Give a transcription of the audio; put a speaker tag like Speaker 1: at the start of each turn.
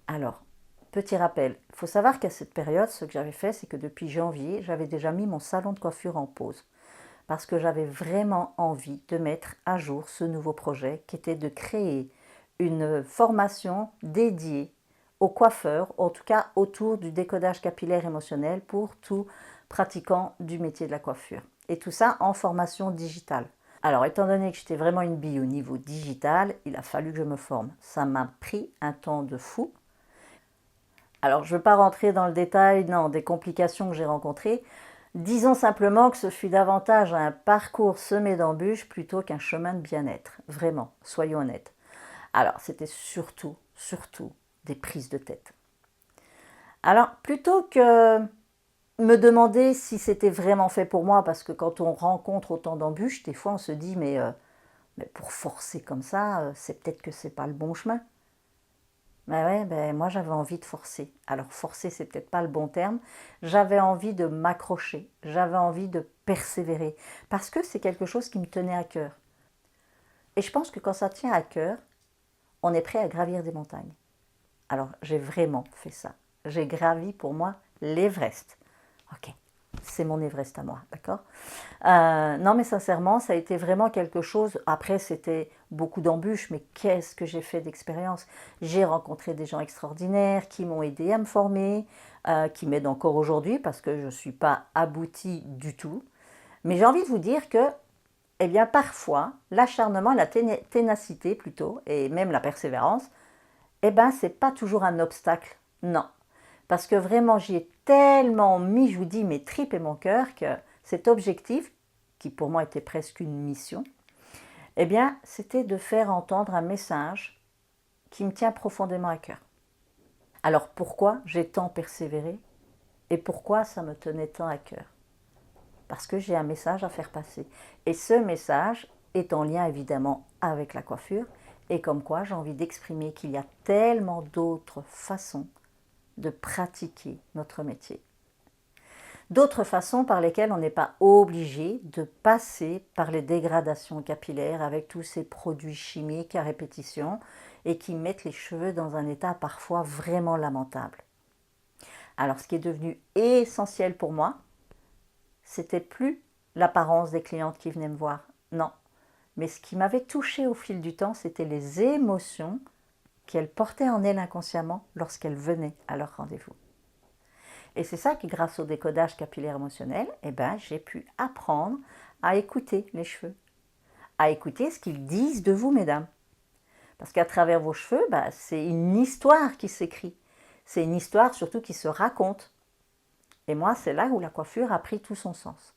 Speaker 1: Alors, petit rappel, il faut savoir qu'à cette période, ce que j'avais fait, c'est que depuis janvier, j'avais déjà mis mon salon de coiffure en pause. Parce que j'avais vraiment envie de mettre à jour ce nouveau projet qui était de créer une formation dédiée aux coiffeurs, en tout cas autour du décodage capillaire émotionnel pour tout pratiquant du métier de la coiffure. Et tout ça en formation digitale. Alors, étant donné que j'étais vraiment une bille au niveau digital, il a fallu que je me forme. Ça m'a pris un temps de fou. Alors, je ne veux pas rentrer dans le détail, non, des complications que j'ai rencontrées. Disons simplement que ce fut davantage un parcours semé d'embûches plutôt qu'un chemin de bien-être. Vraiment, soyons honnêtes. Alors, c'était surtout des prises de tête. Alors, plutôt que me demander si c'était vraiment fait pour moi, parce que quand on rencontre autant d'embûches, des fois on se dit, mais pour forcer comme ça, c'est peut-être que c'est pas le bon chemin. Ben ouais, ben moi j'avais envie de forcer. Alors forcer, c'est peut-être pas le bon terme. J'avais envie de m'accrocher, j'avais envie de persévérer, parce que c'est quelque chose qui me tenait à cœur. Et je pense que quand ça tient à cœur, on est prêt à gravir des montagnes. Alors j'ai vraiment fait ça. J'ai gravi pour moi l'Everest. Ok, c'est mon Everest à moi, d'accord. Non, mais sincèrement, ça a été vraiment quelque chose. Après, c'était beaucoup d'embûches, mais qu'est-ce que j'ai fait d'expérience. J'ai rencontré des gens extraordinaires qui m'ont aidé à me former, qui m'aident encore aujourd'hui parce que je ne suis pas aboutie du tout. Mais j'ai envie de vous dire que, eh bien, parfois, l'acharnement, la ténacité plutôt, et même la persévérance, eh bien, c'est pas toujours un obstacle. Non, parce que vraiment, j'y ai tellement mis, je vous dis, mes tripes et mon cœur, que cet objectif, qui pour moi était presque une mission, eh bien, c'était de faire entendre un message qui me tient profondément à cœur. Alors pourquoi j'ai tant persévéré et pourquoi ça me tenait tant à cœur? Parce que j'ai un message à faire passer. Et ce message est en lien évidemment avec la coiffure et comme quoi j'ai envie d'exprimer qu'il y a tellement d'autres façons de pratiquer notre métier. D'autres façons par lesquelles on n'est pas obligé de passer par les dégradations capillaires avec tous ces produits chimiques à répétition et qui mettent les cheveux dans un état parfois vraiment lamentable. Alors ce qui est devenu essentiel pour moi, c'était plus l'apparence des clientes qui venaient me voir, non. Mais ce qui m'avait touchée au fil du temps, c'était les émotions qu'elles portaient en elles inconsciemment lorsqu'elles venaient à leur rendez-vous. Et c'est ça que grâce au décodage capillaire émotionnel, eh ben, j'ai pu apprendre à écouter les cheveux, à écouter ce qu'ils disent de vous, mesdames. Parce qu'à travers vos cheveux, ben, c'est une histoire qui s'écrit. C'est une histoire surtout qui se raconte. Et moi, c'est là où la coiffure a pris tout son sens.